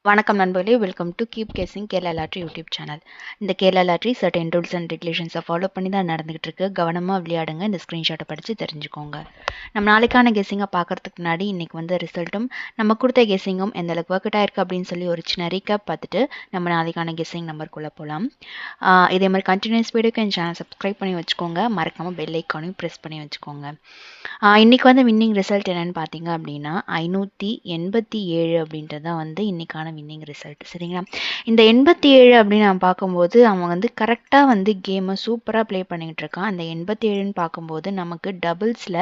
வணக்கம் நண்பர்களே, welcome to keep casing Kerala lottery YouTube channel. இந்த Kerala lottery certain rules and ரெகுலேஷன்ஸை ஃபாலோ பண்ணி தான் நடந்துகிட்டு இருக்கு. கவனமாக விளையாடுங்க. இந்த ஸ்க்ரீன்ஷாட்டை படித்து தெரிஞ்சுக்கோங்க. நம்ம நாளைக்கான கெஸ்ஸிங்கை பார்க்கறதுக்கு முன்னாடி இன்னைக்கு வந்து ரிசல்ட்டும் நம்ம கொடுத்த கெஸ்ஸிங்கும் எந்த அளவுக்கு ஒர்க் அவுட் ஆயிருக்கு அப்படின்னு சொல்லி ஒரு சின்ன ரீகேப் பார்த்துட்டு நம்ம நாளைக்கான கெஸ்ஸிங் நம்பருக்குள்ளே போகலாம். இதே மாதிரி கண்டினியூஸ் வீடியோக்கு என் சேனல் சப்ஸ்கிரைப் பண்ணி வச்சுக்கோங்க. மறக்காமல் பெல் ஐக்கானையும் ப்ரெஸ் பண்ணி வச்சுக்கோங்க. இன்னைக்கு வந்து வின்னிங் ரிசல்ட் என்னன்னு பார்த்தீங்க அப்படின்னா 587 அப்படின்றது தான் வந்து இன்னைக்கான வின்னிங் ரிசல்ட். சரிங்களா? இந்த 87 அப்படின்னு நான் பார்க்கும்போது அவன் வந்து கரெக்டாக வந்து கேமை சூப்பராக ப்ளே பண்ணிக்கிட்டு இருக்கான். அந்த 87ன்னு பார்க்கும்போது நமக்கு டபுள்ஸில்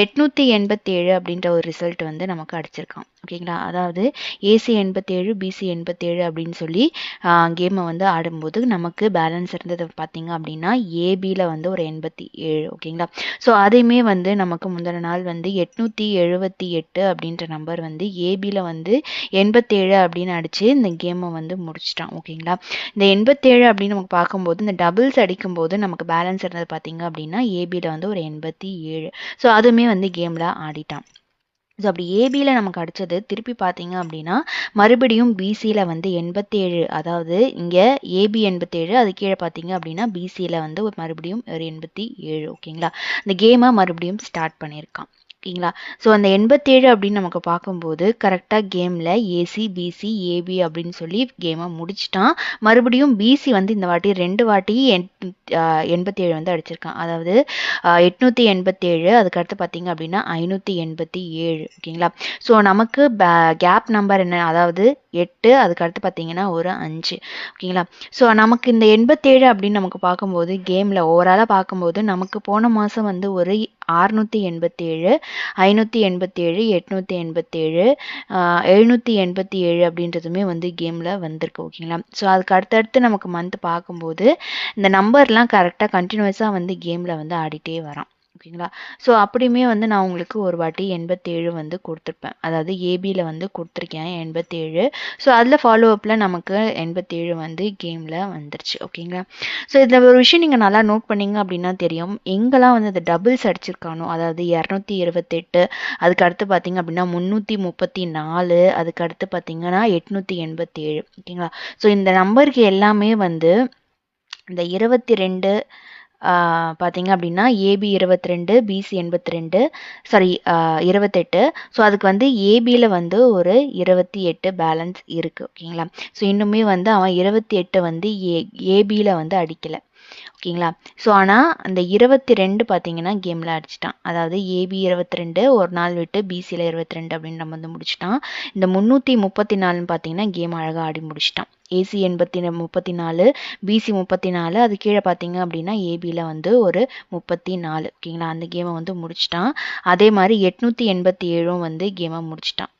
887 அப்படின்ற ஒரு ரிசல்ட் வந்து நமக்கு அடிச்சிருக்கான். ஓகேங்களா? அதாவது ஏசி 87 பிசி 87 அப்படின்னு சொல்லி கேமை வந்து ஆடும்போது நமக்கு பேலன்ஸ் இருந்தது பார்த்தீங்க அப்படின்னா ஏபியில் வந்து ஒரு 87. ஓகேங்களா? ஸோ அதையுமே வந்து நமக்கு முந்தின நாள் வந்து 878 அப்படின்ற நம்பர் வந்து ஏபியில் வந்து 87 அப்படின்னு அடித்து இந்த கேமை வந்து முடிச்சிட்டான். ஓகேங்களா? இந்த 87 அப்படின்னு நமக்கு பார்க்கும்போது இந்த டபுள்ஸ் அடிக்கும்போது நமக்கு பேலன்ஸ் இருந்தது பார்த்தீங்க அப்படின்னா ஏபியில் வந்து ஒரு 87. ஸோ அதுவுமே வந்து கேமில் ஆடிட்டான். ஸோ அப்படி ஏபியில் நமக்கு அடித்தது திருப்பி பார்த்தீங்க அப்படின்னா மறுபடியும் பிசியில் வந்து 87, அதாவது இங்கே ஏபி 87, அது கீழே பார்த்தீங்க அப்படின்னா பிசியில் வந்து ஒரு மறுபடியும் ஒரு 87. ஓகேங்களா? இந்த கேமை மறுபடியும் ஸ்டார்ட் பண்ணியிருக்கான். ஓகேங்களா? ஸோ அந்த 87 அப்படின்னு நமக்கு பார்க்கும்போது கரெக்டாக கேமில் ஏசி பிசி ஏபி அப்படின்னு சொல்லி கேமை முடிச்சிட்டான். மறுபடியும் பிசி வந்து இந்த வாட்டி 2 வாட்டி 87 வந்து அடிச்சிருக்கான். அதாவது 887, அதுக்கடுத்து பார்த்தீங்க அப்படின்னா 587. ஓகேங்களா? ஸோ நமக்கு கேப் நம்பர் என்ன, அதாவது 8, அதுக்கடுத்து பார்த்தீங்கன்னா ஒரு 5. ஓகேங்களா? ஸோ நமக்கு இந்த 87 அப்படின்னு நமக்கு பார்க்கும்போது கேமில் ஓவராலாக பார்க்கும்போது நமக்கு போன மாதம் வந்து ஒரு 687, 587, 887, 787 அப்படின்றதுமே வந்து கேமில் வந்திருக்கு. ஓகேங்களா? ஸோ அதுக்கு அடுத்தடுத்து நமக்கு மந்த் பார்க்கும்போது இந்த நம்பர்லாம் கரெக்டாக கண்டினியூஸாக வந்து கேமில் வந்து ஆடிட்டே வரான். ஓகேங்களா? ஸோ அப்படியுமே வந்து நான் உங்களுக்கு ஒரு வாட்டி 87 வந்து கொடுத்துருப்பேன். அதாவது ஏபியில் வந்து கொடுத்துருக்கேன் 87. ஸோ அதில் ஃபாலோ அப்பில் நமக்கு 87 வந்து கேமில் வந்துருச்சு. ஓகேங்களா? ஸோ இதில் ஒரு விஷயம் நீங்கள் நல்லா நோட் பண்ணீங்க அப்படின்னா தெரியும், எங்கெல்லாம் வந்து இந்த டபுள்ஸ் அடிச்சிருக்கானோ, அதாவது 228, அதுக்கு அடுத்து பார்த்தீங்க அப்படின்னா 334, அதுக்கு அடுத்து பார்த்தீங்கன்னா 887. ஓகேங்களா? ஸோ இந்த நம்பருக்கு எல்லாமே வந்து இந்த 22 பார்த்தீங்க அப்படின்னா ஏபி 22, பிசி 82, சாரி 28. ஸோ அதுக்கு வந்து ஏபியில் வந்து ஒரு 28 பேலன்ஸ் இருக்குது. ஓகேங்களா? ஸோ இன்னுமே வந்து அவன் 28 வந்து ஏபியில் வந்து அடிக்கலை. ஓகேங்களா? ஸோ ஆனால் அந்த 22 பார்த்தீங்கன்னா கேமில் அடிச்சிட்டான். அதாவது ஏபி 22 ஒரு நாள் விட்டு பிசியில் 22 அப்படின்னு நம்ம வந்து முடிச்சிட்டான். இந்த 334 பார்த்தீங்கன்னா கேம் அழகாக ஆடி முடிச்சிட்டான். ஏசி 34, பிசி 34, அது கீழே பார்த்தீங்க அப்படின்னா ஏபியில் வந்து ஒரு 34. ஓகேங்களா? அந்த கேமை வந்து முடிச்சிட்டான். அதே மாதிரி 887 வந்து கேமை முடிச்சிட்டான்.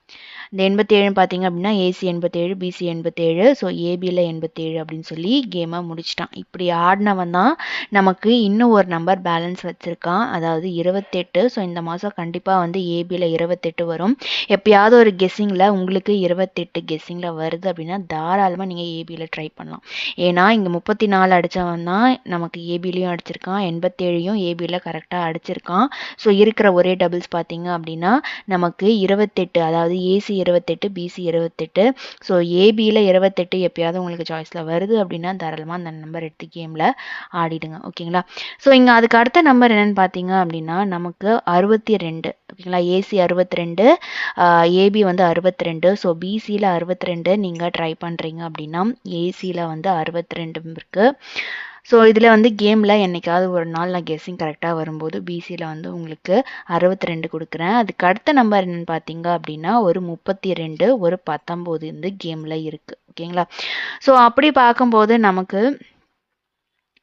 இந்த 87 பார்த்தீங்க அப்படின்னா ஏசி 87, பிசி 87, ஸோ ஏபியில் 87 அப்படின்னு சொல்லி கேமை முடிச்சிட்டான். இப்படி ஆடினவன் தான் நமக்கு இன்னும் ஒரு நம்பர் பேலன்ஸ் வச்சுருக்கான், அதாவது 28. ஸோ இந்த மாதம் கண்டிப்பாக வந்து ஏபியில் 28 வரும். எப்பயாவது ஒரு கெஸ்ஸிங்கில் உங்களுக்கு 28 கெஸ்ஸிங்கில் வருது அப்படின்னா தாராளமாக நீங்கள் ஏபியில் ட்ரை பண்ணலாம். ஏன்னா இங்கே 34 அடித்தவன் தான் நமக்கு ஏபிலையும் அடிச்சிருக்கான், 87யும் ஏபியில் கரெக்டாக அடிச்சிருக்கான். ஸோ இருக்கிற ஒரே டபுள்ஸ் பார்த்தீங்க அப்படின்னா நமக்கு 28, அதாவது ஏசி 28, பிசி 28. ஸோ ஏபியில் 28 எப்பயாவது உங்களுக்கு சாய்ஸில் வருது அப்படின்னா தாராளமாக அந்த நம்பர் எடுத்து கேமில் ஆடிடுங்க. ஓகேங்களா? ஸோ இங்கே அதுக்கு அடுத்த நம்பர் என்னென்னு பார்த்தீங்க அப்படின்னா நமக்கு 62. ஓகேங்களா? ஏசி 62, ஏபி வந்து 62. ஸோ பிசியில் 62 நீங்கள் ட்ரை பண்ணுறீங்க அப்படின்னா ஏசியில் வந்து 62 இருக்குது. ஸோ இதில் வந்து கேமில் என்னைக்காவது ஒரு நாள் நான் கெஸ்ஸிங் கரெக்டாக வரும்போது பிசியில் வந்து உங்களுக்கு 62 கொடுக்குறேன். அதுக்கு அடுத்த நம்பர் என்னென்னு பார்த்தீங்க அப்படின்னா ஒரு 32, ஒரு 19 வந்து கேமில் இருக்குது. ஓகேங்களா? ஸோ அப்படி பார்க்கும்போது நமக்கு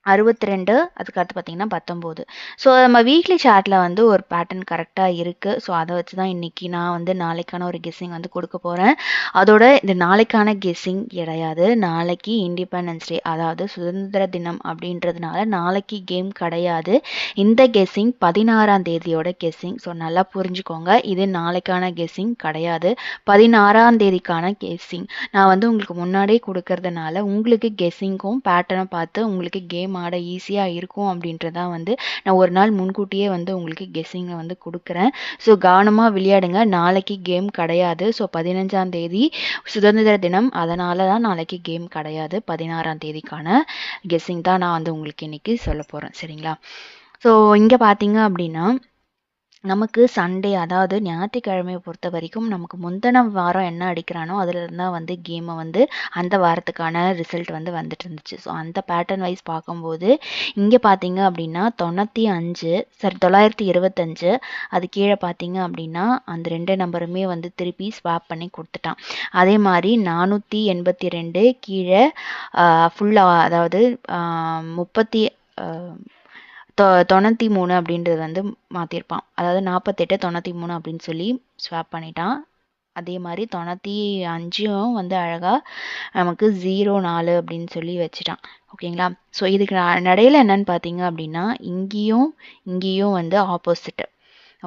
62, அதுக்கு அடுத்து பார்த்தீங்கன்னா 19. ஸோ நம்ம வீக்லி சார்ட்டில் வந்து ஒரு பேட்டர்ன் கரெக்டாக இருக்குது. ஸோ அதை வச்சு தான் இன்றைக்கி நான் வந்து நாளைக்கான ஒரு கெஸ்ஸிங் வந்து கொடுக்க போகிறேன். அதோட இந்த நாளைக்கான கெஸ்ஸிங் கிடையாது, நாளைக்கு இண்டிபெண்டன்ஸ் டே, அதாவது சுதந்திர தினம் அப்படின்றதுனால நாளைக்கு கேம் கிடையாது. இந்த கெஸ்ஸிங் 16ஆம் தேதியோட கெஸ்ஸிங். ஸோ நல்லா புரிஞ்சுக்கோங்க, இது நாளைக்கான கெஸ்ஸிங் கிடையாது, 16ஆம் தேதிக்கான கெஸ்ஸிங். நான் வந்து உங்களுக்கு முன்னாடியே கொடுக்கறதுனால உங்களுக்கு கெஸ்ஸிங்கும் பேட்டர்னை பார்த்து உங்களுக்கு கேம் கேம் ஆட ஈஸியாக இருக்கும் அப்படின்றதான் வந்து நான் ஒரு நாள் முன்கூட்டியே வந்து உங்களுக்கு கெஸ்ஸிங்கை வந்து கொடுக்குறேன். ஸோ கவனமாக விளையாடுங்க. நாளைக்கு கேம் கிடையாது. ஸோ 15ஆம் தேதி சுதந்திர தினம், அதனால தான் நாளைக்கு கேம் கிடையாது. 16ஆம் தேதிக்கான கெஸ்ஸிங் தான் நான் வந்து உங்களுக்கு இன்னைக்கு சொல்ல போகிறேன். சரிங்களா? ஸோ இங்கே பார்த்தீங்க அப்படின்னா நமக்கு சண்டே, அதாவது ஞாயிற்றுக்கிழமையை பொறுத்த வரைக்கும் நமக்கு முந்தின வாரம் என்ன அடிக்கிறானோ அதிலிருந்து தான் வந்து கேமை வந்து அந்த வாரத்துக்கான ரிசல்ட் வந்து வந்துட்டு இருந்துச்சு. ஸோ அந்த பேட்டர்ன் வைஸ் பார்க்கும்போது இங்கே பார்த்தீங்க அப்படின்னா 925 அது கீழே பார்த்தீங்க அப்படின்னா அந்த 2 நம்பருமே வந்து திருப்பி ஸ்வாப் பண்ணி கொடுத்துட்டான். அதே மாதிரி 482 கீழே ஃபுல்லாக, அதாவது 93 அப்படின்றது வந்து மாற்றிருப்பான். அதாவது 48 93 அப்படின்னு சொல்லி ஸ்வாப் பண்ணிட்டான். அதே மாதிரி 95 வந்து அழகாக நமக்கு 04 அப்படின்னு சொல்லி வச்சுட்டான். ஓகேங்களா? ஸோ இதுக்கு நடையில் என்னன்னு பார்த்தீங்க அப்படின்னா இங்கேயும் வந்து ஆப்போசிட்டு.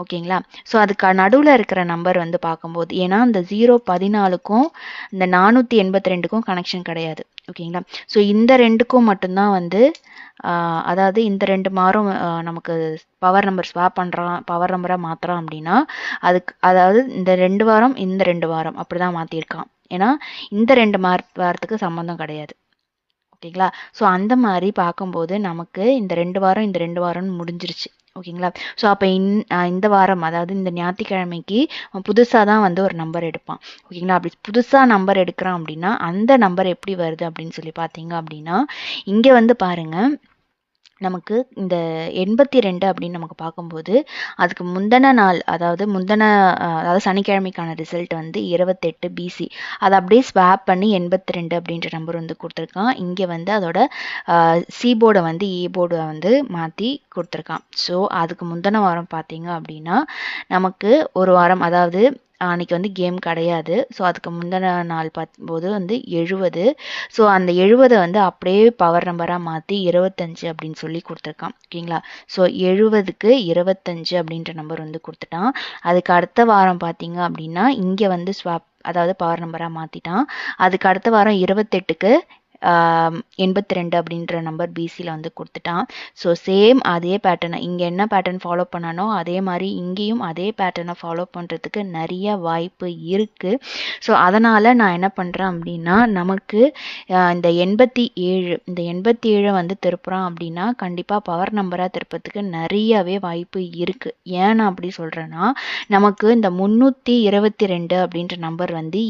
ஓகேங்களா? ஸோ அதுக்கு நடுவில் இருக்கிற நம்பர் வந்து பார்க்கும்போது, ஏன்னா இந்த 014க்கும் இந்த 482க்கும் கனெக்ஷன் கிடையாது. ஓகேங்களா? ஸோ இந்த ரெண்டுக்கும் மட்டும்தான் வந்து அதாவது இந்த 2 மாறும் நமக்கு பவர் நம்பர் ஸ்வாப் பண்ணுறான், பவர் நம்பராக மாற்றுறான் அப்படின்னா அதாவது இந்த 2 வாரம் இந்த 2 வாரம் அப்படி தான் மாற்றிருக்கான். ஏன்னா இந்த 2 வாரத்துக்கு சம்மந்தம் கிடையாது. ஓகேங்களா? ஸோ அந்த மாதிரி பார்க்கும்போது நமக்கு இந்த 2 வாரம் இந்த 2 வாரம்னு முடிஞ்சிருச்சு. ஓகேங்களா? ஸோ அப்போ இந்த வாரம், அதாவது இந்த ஞாயிற்றுக்கிழமைக்கு புதுசாக தான் வந்து ஒரு நம்பர் எடுப்பான். ஓகேங்களா? அப்படி புதுசாக நம்பர் எடுக்கிறான் அப்படின்னா அந்த நம்பர் எப்படி வருது அப்படின்னு சொல்லி பார்த்தீங்க அப்படின்னா இங்கே வந்து பாருங்கள், நமக்கு இந்த 82 அப்படின்னு நமக்கு பார்க்கும்போது அதுக்கு முந்தின நாள், அதாவது சனிக்கிழமைக்கான ரிசல்ட் வந்து 28 பிசி. அதை அப்படியே ஸ்வாப் பண்ணி 82 அப்படின்ற நம்பர் வந்து கொடுத்துருக்கான். இங்கே வந்து அதோட சி போர்டை வந்து ஏ போர்டை வந்து மாற்றி கொடுத்துருக்கான். ஸோ அதுக்கு முந்தின வாரம் பார்த்தீங்க அப்படின்னா நமக்கு ஒரு வாரம், அதாவது அன்னைக்கு வந்து கேம் கிடையாது. ஸோ அதுக்கு முந்தின நாள் பார்க்கும்போது வந்து 70. ஸோ அந்த 70 வந்து அப்படியே பவர் நம்பராக மாற்றி 25 அப்படின்னு சொல்லி கொடுத்துருக்கான். ஓகேங்களா? ஸோ 70க்கு 25 அப்படின்ற நம்பர் வந்து கொடுத்துட்டான். அதுக்கு அடுத்த வாரம் பார்த்தீங்க அப்படின்னா இங்கே வந்து ஸ்வாப், அதாவது பவர் நம்பராக மாற்றிட்டான். அதுக்கு அடுத்த வாரம் 28க்கு 82 அப்படின்ற நம்பர் பிசியில் வந்து கொடுத்துட்டான். ஸோ சேம் அதே பேட்டர்னை இங்கே என்ன பேட்டர்ன் ஃபாலோ பண்ணானோ அதே மாதிரி இங்கேயும் அதே பேட்டர்னை ஃபாலோ பண்ணுறதுக்கு நிறைய வாய்ப்பு இருக்குது. ஸோ அதனால் நான் என்ன பண்ணுறேன் அப்படின்னா நமக்கு இந்த 87 வந்து திருப்புறான் அப்படின்னா கண்டிப்பாக பவர் நம்பராக திருப்பத்துக்கு நிறையவே வாய்ப்பு இருக்குது. ஏன் நான் அப்படி சொல்கிறேன்னா நமக்கு இந்த 322 அப்படின்ற நம்பர் வந்து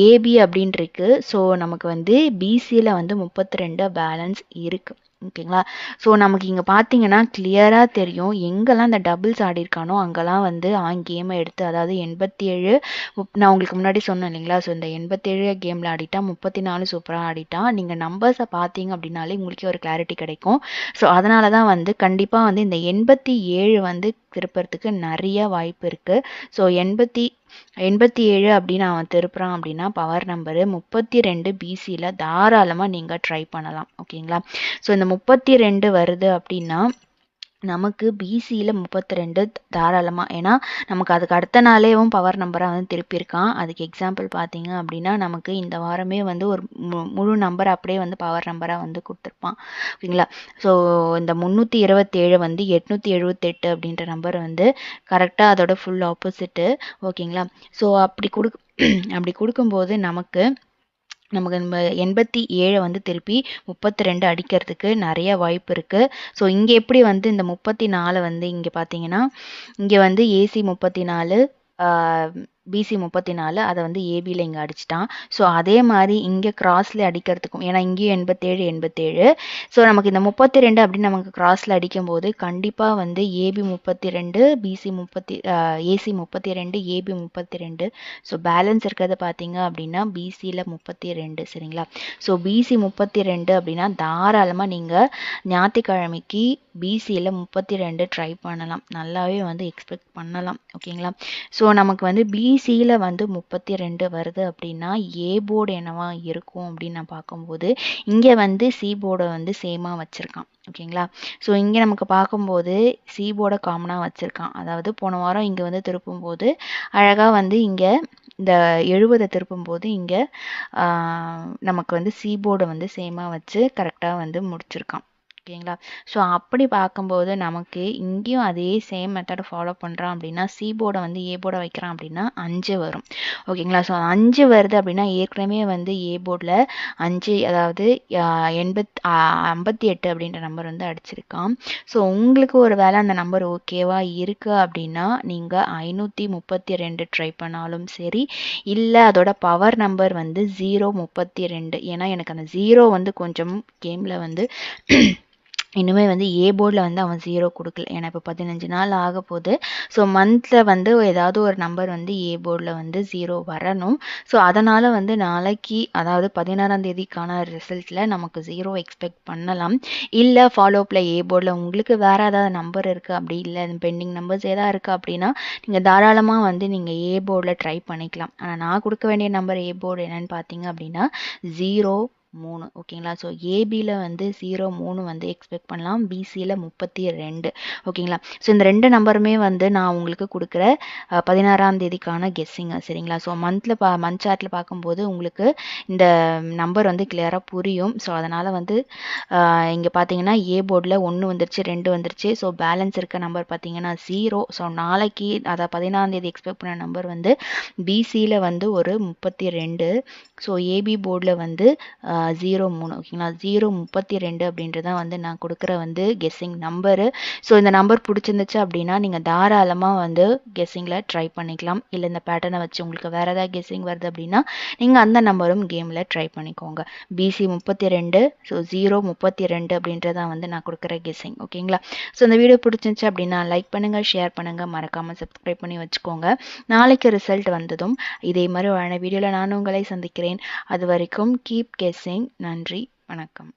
ஏபி அப்படின்ட்டுருக்கு. ஸோ நமக்கு வந்து பிசியில் வந்து 32 பேலன்ஸ் இருக்குது. ஓகேங்களா? ஸோ நமக்கு இங்கே பார்த்தீங்கன்னா கிளியராக தெரியும், எங்கெல்லாம் இந்த டபுள்ஸ் ஆடிருக்கானோ அங்கெல்லாம் வந்து கேமை எடுத்து, அதாவது 87 நான் உங்களுக்கு முன்னாடி சொன்னேன் இல்லைங்களா? ஸோ இந்த 87 கேமில் ஆடிட்டா 34 சூப்பராக ஆடிட்டா. நீங்கள் நம்பர்ஸை பார்த்தீங்க அப்படின்னாலே உங்களுக்கே ஒரு கிளாரிட்டி கிடைக்கும். ஸோ அதனால தான் வந்து கண்டிப்பாக வந்து இந்த 87 வந்து திருப்புறதுக்கு நிறைய வாய்ப்பு இருக்குது. ஸோ 87 அப்படின்னு அவன் திருப்புறான் அப்படின்னா பவர் நம்பரு 32 பிசியில் தாராளமாக நீங்கள் ட்ரை பண்ணலாம். ஓகேங்களா? ஸோ இந்த 32 வருது அப்படின்னா நமக்கு பிசியில் 32 தாராளமாக, ஏன்னா நமக்கு அதுக்கு அடுத்த நாளேவும் பவர் நம்பராக வந்து திருப்பியிருக்கான். அதுக்கு எக்ஸாம்பிள் பார்த்தீங்க அப்படின்னா நமக்கு இந்த வாரமே வந்து ஒரு முழு நம்பர் அப்படியே வந்து பவர் நம்பராக வந்து கொடுத்துருப்பான். ஓகேங்களா? ஸோ இந்த 327 வந்து 878 அப்படின்ற நம்பர் வந்து கரெக்டாக அதோட ஃபுல் ஆப்போசிட்டு. ஓகேங்களா? ஸோ அப்படி கொடுக்கும்போது நமக்கு 87 வந்து திருப்பி 32 அடிக்கிறதுக்கு நிறைய வாய்ப்பு இருக்குது. ஸோ இங்கே எப்படி வந்து இந்த 34 வந்து இங்கே பார்த்தீங்கன்னா இங்கே வந்து ஏசி 34 பிசி 34 அதை வந்து ஏபியில் இங்கே அடிச்சிட்டான். ஸோ அதே மாதிரி இங்கே கிராஸில் அடிக்கிறதுக்கும், ஏன்னா இங்கேயும் 87. ஸோ நமக்கு இந்த 32 அப்படின்னு நமக்கு கிராஸில் அடிக்கும்போது கண்டிப்பாக வந்து AB 32 AC 32 AB 32. So balance இருக்கிறத பார்த்தீங்க அப்படின்னா பிசியில் 32. சரிங்களா? ஸோ பிசி 32 அப்படின்னா தாராளமாக நீங்கள் ஞாயிற்றுக்கிழமைக்கு பிசியில் 32 ட்ரை பண்ணலாம். நல்லாவே வந்து எக்ஸ்பெக்ட் பண்ணலாம். ஓகேங்களா? ஸோ நமக்கு வந்து பிசியில் வந்து 32 வருது அப்படின்னா ஏ போர்டு என்னவா இருக்கும் அப்படின்னு நான் பார்க்கும்போது இங்கே வந்து சி போர்டை வந்து சேமாக வச்சுருக்கான். ஓகேங்களா? ஸோ இங்கே நமக்கு பார்க்கும்போது சி போர்டை காமனாக வச்சுருக்கான். அதாவது போன வாரம் இங்கே வந்து திருப்பும்போது அழகாக வந்து இங்கே இந்த 70 திருப்பும்போது இங்கே நமக்கு வந்து சி போர்டை வந்து சேமாக வச்சு கரெக்டாக வந்து முடிச்சிருக்கான். ஓகேங்களா? ஸோ அப்படி பார்க்கும்போது நமக்கு இங்கேயும் அதே சேம் மெத்தடை ஃபாலோ பண்ணுறான் அப்படின்னா சி போர்டை வந்து ஏ போர்டை வைக்கிறான் அப்படின்னா 5 வரும். ஓகேங்களா? ஸோ 5 வருது அப்படின்னா ஏற்கனவே வந்து ஏ போர்டில் 5 அதாவது 58 அப்படின்ற நம்பர் வந்து அடிச்சிருக்கான். ஸோ உங்களுக்கு ஒரு வேளை அந்த நம்பர் ஓகேவா இருக்கு அப்படின்னா நீங்கள் 532 ட்ரை பண்ணாலும் சரி, இல்லை அதோட பவர் நம்பர் வந்து 032. ஏன்னா எனக்கு அந்த 0 வந்து கொஞ்சம் கேமில் வந்து இன்னுமே வந்து ஏ போர்டில் வந்து அவன் 0 கொடுக்கல. ஏன்னா இப்போ 15 நாள் ஆக போகுது. ஸோ மந்தில் வந்து ஏதாவது ஒரு நம்பர் வந்து ஏ போர்டில் வந்து 0 வரணும். ஸோ அதனால் வந்து நாளைக்கு அதாவது 16ஆம் தேதிக்கான ரிசல்ட்டில் நமக்கு 0 எக்ஸ்பெக்ட் பண்ணலாம். இல்லை ஃபாலோப்பில் ஏ போர்டில் உங்களுக்கு வேறு ஏதாவது நம்பர் இருக்குது, அப்படி இல்லை பெண்டிங் நம்பர்ஸ் எதாவது இருக்குது அப்படின்னா நீங்கள் தாராளமாக வந்து நீங்கள் ஏ போர்டில் ட்ரை பண்ணிக்கலாம். ஆனால் நான் கொடுக்க வேண்டிய நம்பர் ஏ போர்டு என்னன்னு பார்த்தீங்க அப்படின்னா 0-3. ஓகேங்களா? ஸோ ஏபியில் வந்து 0-3 வந்து எக்ஸ்பெக்ட் பண்ணலாம், பிசியில் 32. ஓகேங்களா? ஸோ இந்த 2 நம்பருமே வந்து நான் உங்களுக்கு கொடுக்குற 16ஆம் தேதிக்கான கெஸ்ஸிங்க. சரிங்களா? ஸோ மந்த் சார்ட்டில் பார்க்கும்போது உங்களுக்கு இந்த நம்பர் வந்து கிளியராக புரியும். ஸோ அதனால் வந்து இங்கே பார்த்தீங்கன்னா ஏ போர்டில் 1 வந்துருச்சு, 2 வந்துருச்சு. ஸோ பேலன்ஸ் இருக்க நம்பர் பார்த்தீங்கன்னா 0. ஸோ நாளைக்கு அதாவது 16ஆம் தேதி எக்ஸ்பெக்ட் பண்ண நம்பர் வந்து பிசியில் வந்து ஒரு 32. ஸோ ஏபி போர்டில் வந்து 0-3. ஓகேங்களா? 0-32 அப்படின்றதான் வந்து நான் கொடுக்குற வந்து கெஸ்ஸிங் நம்பரு. ஸோ இந்த நம்பர் பிடிச்சிருந்துச்சு அப்படின்னா நீங்கள் தாராளமாக வந்து கெஸ்ஸிங்கில் ட்ரை பண்ணிக்கலாம். இல்லை இந்த பேட்டர்னை வச்சு உங்களுக்கு வேறு ஏதாவது கெஸ்ஸிங் வருது அப்படின்னா நீங்கள் அந்த நம்பரும் கேமில் ட்ரை பண்ணிக்கோங்க. பிசி 32, ஸோ 0-32 அப்படின்றதான் வந்து நான் கொடுக்குற கெஸ்ஸிங். ஓகேங்களா? ஸோ இந்த வீடியோ பிடிச்சிருந்துச்சு அப்படின்னா லைக் பண்ணுங்கள், ஷேர் பண்ணுங்கள், மறக்காமல் சப்ஸ்கிரைப் பண்ணி வச்சுக்கோங்க. நாளைக்கு ரிசல்ட் வந்ததும் இதே மாதிரி ஒரு வீடியோவில் நான் உங்களை சந்திக்கிறேன். அது வரைக்கும் கீப் கெஸ்ஸிங். நன்றி, வணக்கம்.